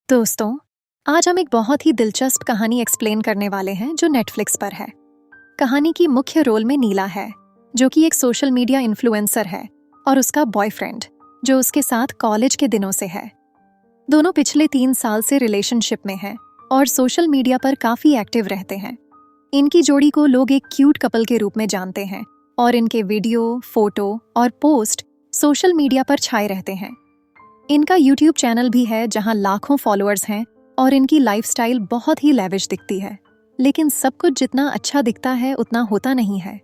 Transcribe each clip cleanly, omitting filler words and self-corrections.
दोस्तों, आज हम एक बहुत ही दिलचस्प कहानी एक्सप्लेन करने वाले हैं जो नेटफ्लिक्स पर है। कहानी की मुख्य रोल में नीला है, जो कि एक सोशल मीडिया इन्फ्लुएंसर है, और उसका बॉयफ्रेंड, जो उसके साथ कॉलेज के दिनों से है। दोनों पिछले 3 साल से रिलेशनशिप में हैं और सोशल मीडिया पर काफी एक्टिव रहते हैं। इनकी जोड़ी को लोग एक क्यूट कपल के रूप में जानते हैं और इनके वीडियो, फोटो और पोस्ट सोशल मीडिया पर छाए रहते हैं। इनका यूट्यूब चैनल भी है जहां लाखों फॉलोअर्स हैं और इनकी लाइफस्टाइल बहुत ही लैविश दिखती है, लेकिन सब कुछ जितना अच्छा दिखता है उतना होता नहीं है।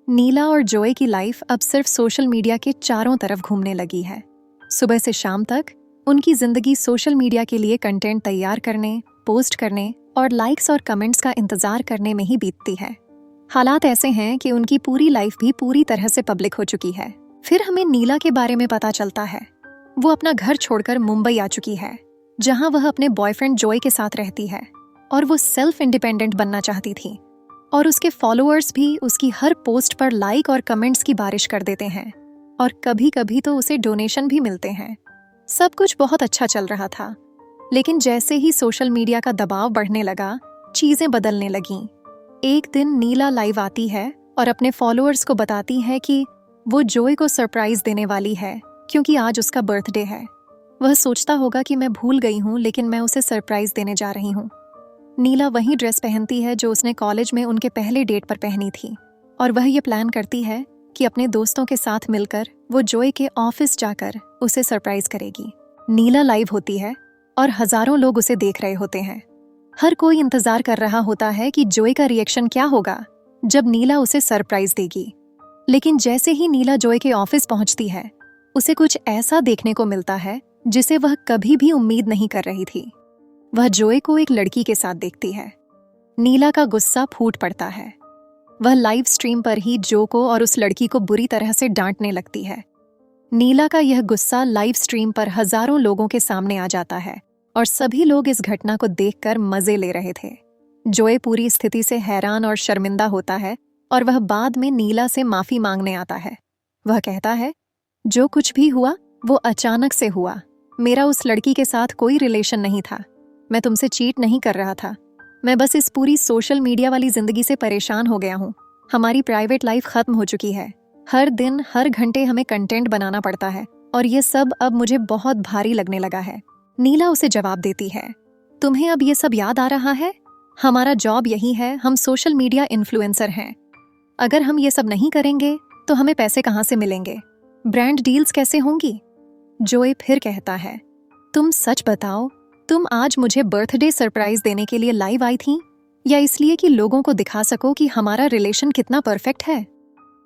नीला और जोए की लाइफ अब सिर्फ सोशल मीडिया के चारों तरफ घूमने लगी है। सुबह से शाम तक उनकी जिंदगी सोशल मीडिया के लिए कंटेंट तैयार करने, पोस्ट करने और लाइक्स और कमेंट्स का इंतजार करने में ही बीतती है। हालात ऐसे हैं कि उनकी पूरी लाइफ भी पूरी तरह से पब्लिक हो चुकी है। फिर हमें नीला के बारे में पता चलता है। वो अपना घर छोड़कर मुंबई आ चुकी है, जहां वह अपने बॉयफ्रेंड जोए के साथ रहती है, और वो सेल्फ इंडिपेंडेंट बनना चाहती थी। और उसके फॉलोअर्स भी उसकी हर पोस्ट पर लाइक और कमेंट्स की बारिश कर देते हैं, और कभी कभी तो उसे डोनेशन भी मिलते हैं। सब कुछ बहुत अच्छा चल रहा था, लेकिन जैसे ही सोशल मीडिया का दबाव बढ़ने लगा, चीजें बदलने लगीं। एक दिन नीला लाइव आती है और अपने फॉलोअर्स को बताती है कि वो जोए को सरप्राइज देने वाली है, क्योंकि आज उसका बर्थडे है। वह सोचता होगा कि मैं भूल गई हूँ, लेकिन मैं उसे सरप्राइज देने जा रही हूँ। नीला वही ड्रेस पहनती है जो उसने कॉलेज में उनके पहले डेट पर पहनी थी, और वह ये प्लान करती है कि अपने दोस्तों के साथ मिलकर वो जोए के ऑफिस जाकर उसे सरप्राइज करेगी। नीला लाइव होती है और हजारों लोग उसे देख रहे होते हैं। हर कोई इंतजार कर रहा होता है कि जोए का रिएक्शन क्या होगा जब नीला उसे सरप्राइज देगी। लेकिन जैसे ही नीला जोए के ऑफिस पहुंचती है, उसे कुछ ऐसा देखने को मिलता है जिसे वह कभी भी उम्मीद नहीं कर रही थी। वह जोए को एक लड़की के साथ देखती है। नीला का गुस्सा फूट पड़ता है। वह लाइव स्ट्रीम पर ही जो को और उस लड़की को बुरी तरह से डांटने लगती है। नीला का यह गुस्सा लाइव स्ट्रीम पर हजारों लोगों के सामने आ जाता है, और सभी लोग इस घटना को देखकर मजे ले रहे थे। जोए पूरी स्थिति से हैरान और शर्मिंदा होता है, और वह बाद में नीला से माफी मांगने आता है। वह कहता है, जो कुछ भी हुआ वो अचानक से हुआ। मेरा उस लड़की के साथ कोई रिलेशन नहीं था। मैं तुमसे चीट नहीं कर रहा था। मैं बस इस पूरी सोशल मीडिया वाली जिंदगी से परेशान हो गया हूँ। हमारी प्राइवेट लाइफ खत्म हो चुकी है। हर दिन हर घंटे हमें कंटेंट बनाना पड़ता है, और ये सब अब मुझे बहुत भारी लगने लगा है। नीला उसे जवाब देती है, तुम्हें अब ये सब याद आ रहा है? हमारा जॉब यही है, हम सोशल मीडिया इन्फ्लुएंसर हैं। अगर हम ये सब नहीं करेंगे तो हमें पैसे कहाँ से मिलेंगे? ब्रांड डील्स कैसे होंगी? जोए फिर कहता है, तुम सच बताओ, तुम आज मुझे बर्थडे सरप्राइज देने के लिए लाइव आई थी, या इसलिए कि लोगों को दिखा सको कि हमारा रिलेशन कितना परफेक्ट है?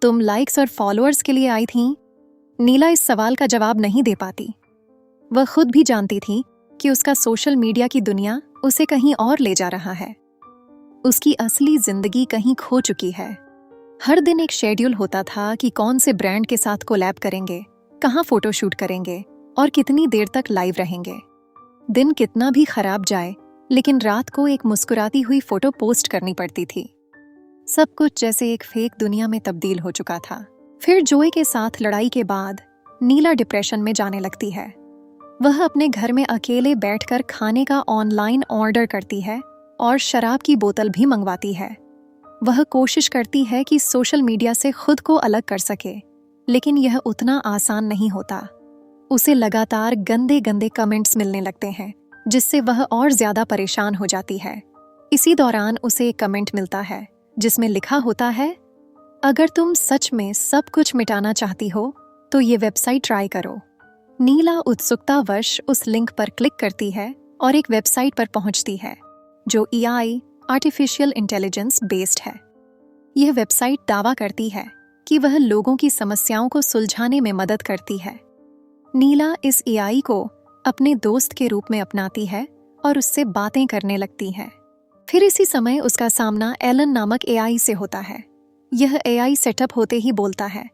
तुम लाइक्स और फॉलोअर्स के लिए आई थी? नीला इस सवाल का जवाब नहीं दे पाती। वह खुद भी जानती थी कि उसका सोशल मीडिया की दुनिया उसे कहीं और ले जा रहा है। उसकी असली जिंदगी कहीं खो चुकी है। हर दिन एक शेड्यूल होता था कि कौन से ब्रांड के साथ कोलैब करेंगे, कहाँ फोटोशूट करेंगे और कितनी देर तक लाइव रहेंगे। दिन कितना भी खराब जाए, लेकिन रात को एक मुस्कुराती हुई फोटो पोस्ट करनी पड़ती थी। सब कुछ जैसे एक फेक दुनिया में तब्दील हो चुका था। फिर जोए के साथ लड़ाई के बाद नीला डिप्रेशन में जाने लगती है। वह अपने घर में अकेले बैठकर खाने का ऑनलाइन ऑर्डर करती है और शराब की बोतल भी मंगवाती है। वह कोशिश करती है कि सोशल मीडिया से खुद को अलग कर सके, लेकिन यह उतना आसान नहीं होता। उसे लगातार गंदे गंदे कमेंट्स मिलने लगते हैं, जिससे वह और ज्यादा परेशान हो जाती है। इसी दौरान उसे एक कमेंट मिलता है जिसमें लिखा होता है, अगर तुम सच में सब कुछ मिटाना चाहती हो तो ये वेबसाइट ट्राई करो। नीला उत्सुकतावश उस लिंक पर क्लिक करती है और एक वेबसाइट पर पहुंचती है जो AI आर्टिफिशियल इंटेलिजेंस बेस्ड है। यह वेबसाइट दावा करती है कि वह लोगों की समस्याओं को सुलझाने में मदद करती है। नीला इस AI को अपने दोस्त के रूप में अपनाती है और उससे बातें करने लगती है। फिर इसी समय उसका सामना एलन नामक AI से होता है। यह AI सेटअप होते ही बोलता है,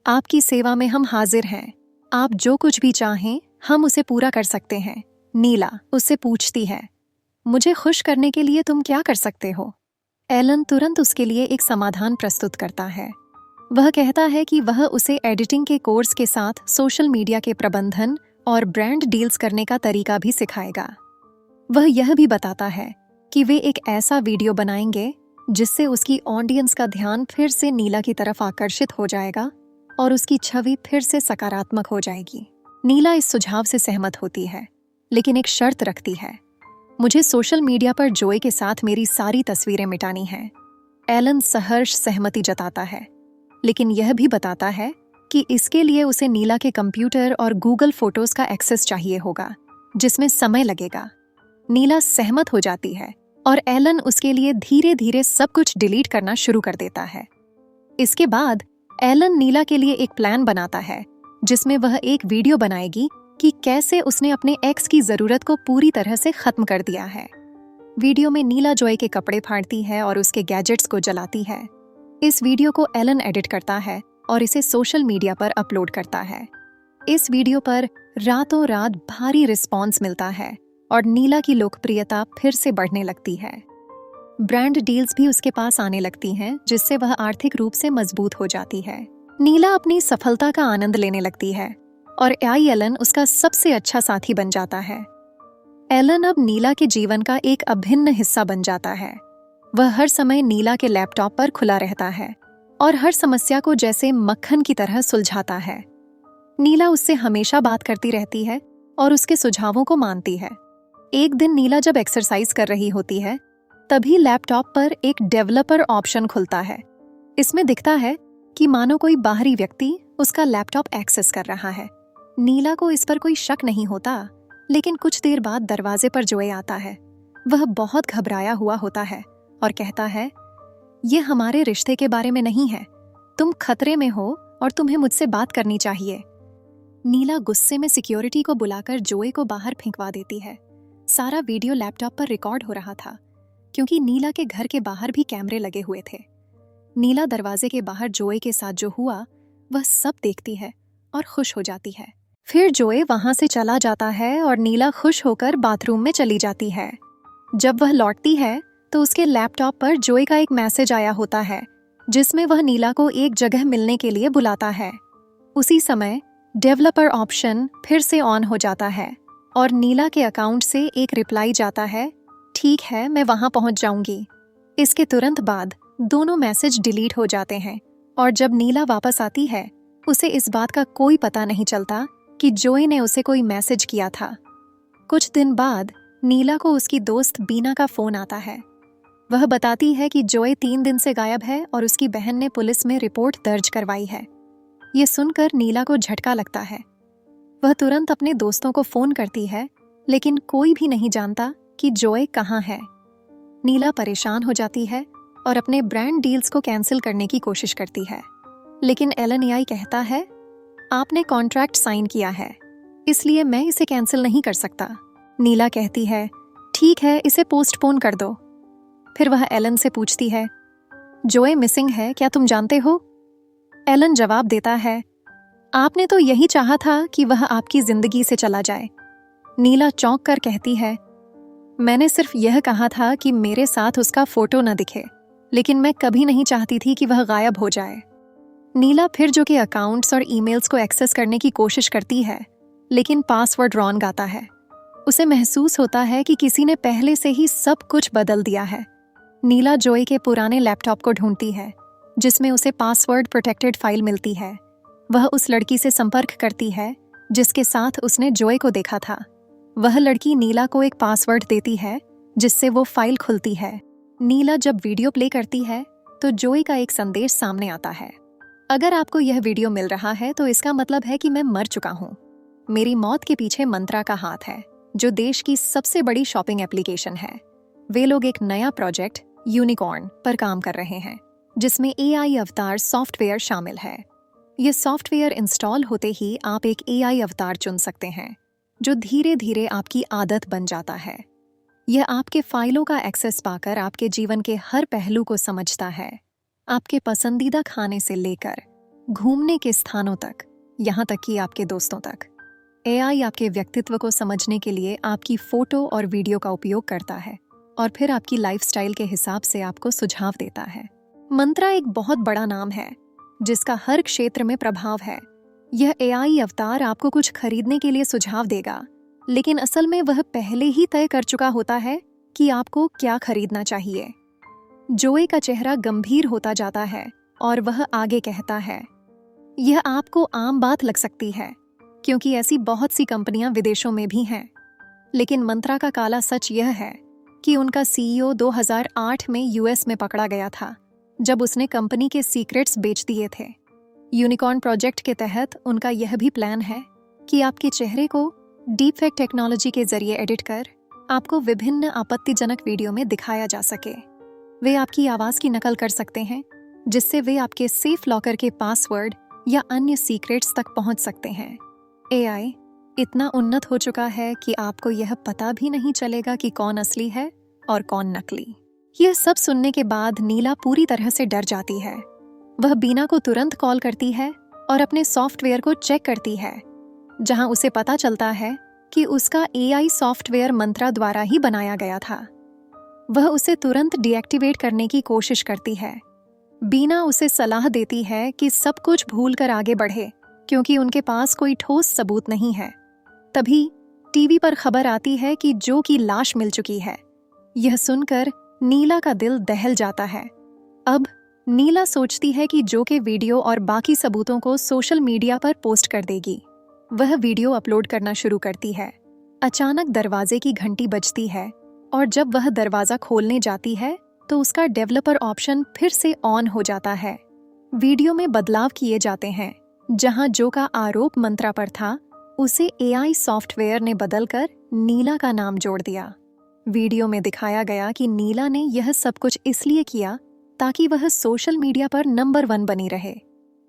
आपकी सेवा में हम हाजिर हैं। आप जो कुछ भी चाहें हम उसे पूरा कर सकते हैं। नीला उससे पूछती है, मुझे खुश करने के लिए तुम क्या कर सकते हो? एलन तुरंत उसके लिए एक समाधान प्रस्तुत करता है। वह कहता है कि वह उसे एडिटिंग के कोर्स के साथ सोशल मीडिया के प्रबंधन और ब्रांड डील्स करने का तरीका भी सिखाएगा। वह यह भी बताता है कि वे एक ऐसा वीडियो बनाएंगे जिससे उसकी ऑडियंस का ध्यान फिर से नीला की तरफ आकर्षित हो जाएगा और उसकी छवि फिर से सकारात्मक हो जाएगी। नीला इस सुझाव से सहमत होती है, लेकिन एक शर्त रखती है। मुझे सोशल मीडिया पर जोए के साथ मेरी सारी तस्वीरें मिटानी हैं। एलन सहर्ष सहमति जताता है, लेकिन यह भी बताता है कि इसके लिए उसे नीला के कंप्यूटर और गूगल फोटोज का एक्सेस चाहिए होगा, जिसमें समय लगेगा। नीला सहमत हो जाती है और एलन उसके लिए धीरे धीरे सब कुछ डिलीट करना शुरू कर देता है। इसके बाद एलन नीला के लिए एक प्लान बनाता है, जिसमें वह एक वीडियो बनाएगी कि कैसे उसने अपने एक्स की जरूरत को पूरी तरह से खत्म कर दिया है। वीडियो में नीला जोए के कपड़े फाड़ती है और उसके गैजेट्स को जलाती है। इस वीडियो को एलन एडिट करता है और इसे सोशल मीडिया पर अपलोड करता है। इस वीडियो पर रातों रात भारी रिस्पॉन्स मिलता है और नीला की लोकप्रियता फिर से बढ़ने लगती है। ब्रांड डील्स भी उसके पास आने लगती हैं, जिससे वह आर्थिक रूप से मजबूत हो जाती है। नीला अपनी सफलता का आनंद लेने लगती है और एलन उसका सबसे अच्छा साथी बन जाता है। एलन अब नीला के जीवन का एक अभिन्न हिस्सा बन जाता है। वह हर समय नीला के लैपटॉप पर खुला रहता है और हर समस्या को जैसे मक्खन की तरह सुलझाता है। नीला उससे हमेशा बात करती रहती है और उसके सुझावों को मानती है। एक दिन नीला जब एक्सरसाइज कर रही होती है, तभी लैपटॉप पर एक डेवलपर ऑप्शन खुलता है। इसमें दिखता है कि मानो कोई बाहरी व्यक्ति उसका लैपटॉप एक्सेस कर रहा है। नीला को इस पर कोई शक नहीं होता, लेकिन कुछ देर बाद दरवाजे पर जोए आता है। वह बहुत घबराया हुआ होता है और कहता है, ये हमारे रिश्ते के बारे में नहीं है, तुम खतरे में हो और तुम्हें मुझसे बात करनी चाहिए। नीला गुस्से में सिक्योरिटी को बुलाकर जोए को बाहर फेंकवा देती है। सारा वीडियो लैपटॉप पर रिकॉर्ड हो रहा था, क्योंकि नीला के घर के बाहर भी कैमरे लगे हुए थे। नीला दरवाजे के बाहर जोए के साथ जो हुआ वह सब देखती है और खुश हो जाती है। फिर जोए वहां से चला जाता है और नीला खुश होकर बाथरूम में चली जाती है। जब वह लौटती है तो उसके लैपटॉप पर जोए का एक मैसेज आया होता है, जिसमें वह नीला को एक जगह मिलने के लिए बुलाता है। उसी समय डेवलपर ऑप्शन फिर से ऑन हो जाता है और नीला के अकाउंट से एक रिप्लाई जाता है, ठीक है, मैं वहां पहुंच जाऊंगी। इसके तुरंत बाद दोनों मैसेज डिलीट हो जाते हैं और जब नीला वापस आती है, उसे इस बात का कोई पता नहीं चलता कि जोए ने उसे कोई मैसेज किया था। कुछ दिन बाद नीला को उसकी दोस्त बीना का फोन आता है। वह बताती है कि जोए 3 दिन से गायब है और उसकी बहन ने पुलिस में रिपोर्ट दर्ज करवाई है। ये सुनकर नीला को झटका लगता है। वह तुरंत अपने दोस्तों को फोन करती है, लेकिन कोई भी नहीं जानता कि जोए कहाँ है। नीला परेशान हो जाती है और अपने ब्रांड डील्स को कैंसिल करने की कोशिश करती है, लेकिन एलन कहता है, आपने कॉन्ट्रैक्ट साइन किया है, इसलिए मैं इसे कैंसिल नहीं कर सकता। नीला कहती है, ठीक है, इसे पोस्टपोन कर दो। फिर वह एलन से पूछती है, जोए मिसिंग है, क्या तुम जानते हो? एलन जवाब देता है, आपने तो यही चाहा था कि वह आपकी जिंदगी से चला जाए। नीला चौंक कर कहती है, मैंने सिर्फ यह कहा था कि मेरे साथ उसका फोटो न दिखे, लेकिन मैं कभी नहीं चाहती थी कि वह गायब हो जाए। नीला फिर जो के अकाउंट्स और ईमेल्स को एक्सेस करने की कोशिश करती है, लेकिन पासवर्ड रॉन्ग आता है। उसे महसूस होता है कि किसी ने पहले से ही सब कुछ बदल दिया है। नीला जोए के पुराने लैपटॉप को ढूंढती है, जिसमें उसे पासवर्ड प्रोटेक्टेड फाइल मिलती है। वह उस लड़की से संपर्क करती है जिसके साथ उसने जोए को देखा था। वह लड़की नीला को एक पासवर्ड देती है, जिससे वो फाइल खुलती है। नीला जब वीडियो प्ले करती है तो जोए का एक संदेश सामने आता है, अगर आपको यह वीडियो मिल रहा है तो इसका मतलब है कि मैं मर चुका हूँ। मेरी मौत के पीछे मंत्रा का हाथ है, जो देश की सबसे बड़ी शॉपिंग एप्लीकेशन है। वे लोग एक नया प्रोजेक्ट यूनिकॉर्न पर काम कर रहे हैं, जिसमें AI अवतार सॉफ्टवेयर शामिल है। यह सॉफ्टवेयर इंस्टॉल होते ही आप एक AI अवतार चुन सकते हैं, जो धीरे धीरे आपकी आदत बन जाता है। यह आपके फाइलों का एक्सेस पाकर आपके जीवन के हर पहलू को समझता है, आपके पसंदीदा खाने से लेकर घूमने के स्थानों तक, यहाँ तक कि आपके दोस्तों तक। AI आपके व्यक्तित्व को समझने के लिए आपकी फोटो और वीडियो का उपयोग करता है और फिर आपकी लाइफस्टाइल के हिसाब से आपको सुझाव देता है। मंत्रा एक बहुत बड़ा नाम है, जिसका हर क्षेत्र में प्रभाव है। यह AI अवतार आपको कुछ खरीदने के लिए सुझाव देगा, लेकिन असल में वह पहले ही तय कर चुका होता है कि आपको क्या खरीदना चाहिए। जोए का चेहरा गंभीर होता जाता है और वह आगे कहता है, यह आपको आम बात लग सकती है क्योंकि ऐसी बहुत सी कंपनियां विदेशों में भी हैं। लेकिन मंत्रा का काला सच यह है कि उनका सीईओ 2008 में यूएस में पकड़ा गया था, जब उसने कंपनी के सीक्रेट्स बेच दिए थे। यूनिकॉर्न प्रोजेक्ट के तहत उनका यह भी प्लान है कि आपके चेहरे को डीप फेक टेक्नोलॉजी के जरिए एडिट कर आपको विभिन्न आपत्तिजनक वीडियो में दिखाया जा सके। वे आपकी आवाज़ की नकल कर सकते हैं, जिससे वे आपके सेफ लॉकर के पासवर्ड या अन्य सीक्रेट्स तक पहुंच सकते हैं। एआई इतना उन्नत हो चुका है कि आपको यह पता भी नहीं चलेगा कि कौन असली है और कौन नकली। यह सब सुनने के बाद नीला पूरी तरह से डर जाती है। वह बीना को तुरंत कॉल करती है और अपने सॉफ्टवेयर को चेक करती है, जहां उसे पता चलता है कि उसका एआई सॉफ्टवेयर मंत्रा द्वारा ही बनाया गया था। वह उसे तुरंत डीएक्टिवेट करने की कोशिश करती है। बीना उसे सलाह देती है कि सब कुछ भूलकर आगे बढ़े, क्योंकि उनके पास कोई ठोस सबूत नहीं है। तभी टीवी पर खबर आती है कि जो की लाश मिल चुकी है। यह सुनकर नीला का दिल दहल जाता है। अब नीला सोचती है कि जो के वीडियो और बाकी सबूतों को सोशल मीडिया पर पोस्ट कर देगी। वह वीडियो अपलोड करना शुरू करती है। अचानक दरवाजे की घंटी बजती है और जब वह दरवाजा खोलने जाती है तो उसका डेवलपर ऑप्शन फिर से ऑन हो जाता है। वीडियो में बदलाव किए जाते हैं। जहां जो का आरोप मंत्रा पर था, उसे एआई सॉफ्टवेयर ने बदलकर नीला का नाम जोड़ दिया। वीडियो में दिखाया गया कि नीला ने यह सब कुछ इसलिए किया ताकि वह सोशल मीडिया पर नंबर 1 बनी रहे।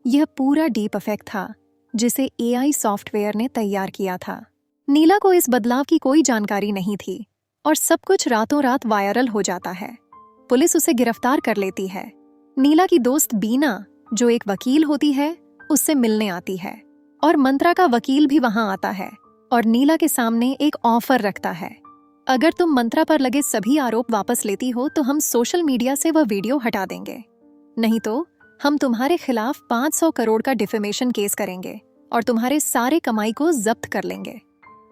यह पूरा डीप इफेक्ट था जिसे एआई सॉफ्टवेयर ने तैयार किया था। नीला को इस बदलाव की कोई जानकारी नहीं थी और सब कुछ रातों रात वायरल हो जाता है। पुलिस उसे गिरफ्तार कर लेती है। नीला की दोस्त बीना, जो एक वकील होती है, उससे मिलने आती है और मंत्रा का वकील भी वहां आता है और नीला के सामने एक ऑफर रखता है। अगर तुम मंत्रा पर लगे सभी आरोप वापस लेती हो तो हम सोशल मीडिया से वह वीडियो हटा देंगे, नहीं तो हम तुम्हारे खिलाफ 500 करोड़ का डिफेमेशन केस करेंगे और तुम्हारे सारे कमाई को जब्त कर लेंगे।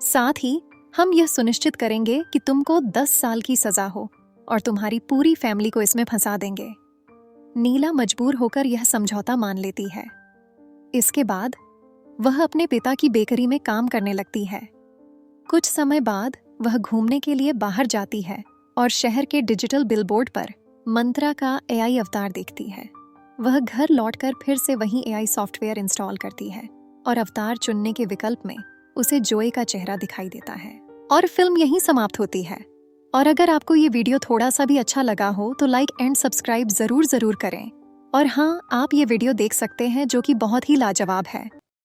साथ ही हम यह सुनिश्चित करेंगे कि तुमको 10 साल की सजा हो और तुम्हारी पूरी फैमिली को इसमें फंसा देंगे। नीला मजबूर होकर यह समझौता मान लेती है। इसके बाद वह अपने पिता की बेकरी में काम करने लगती है। कुछ समय बाद वह घूमने के लिए बाहर जाती है और शहर के डिजिटल बिलबोर्ड पर मंत्रा का एआई अवतार देखती है। वह घर लौटकर फिर से वही एआई सॉफ्टवेयर इंस्टॉल करती है और अवतार चुनने के विकल्प में उसे जोए का चेहरा दिखाई देता है और फिल्म यहीं समाप्त होती है। और अगर आपको ये वीडियो थोड़ा सा भी अच्छा लगा हो तो लाइक एंड सब्सक्राइब जरूर करें। और हाँ, आप ये वीडियो देख सकते हैं जो कि बहुत ही लाजवाब है।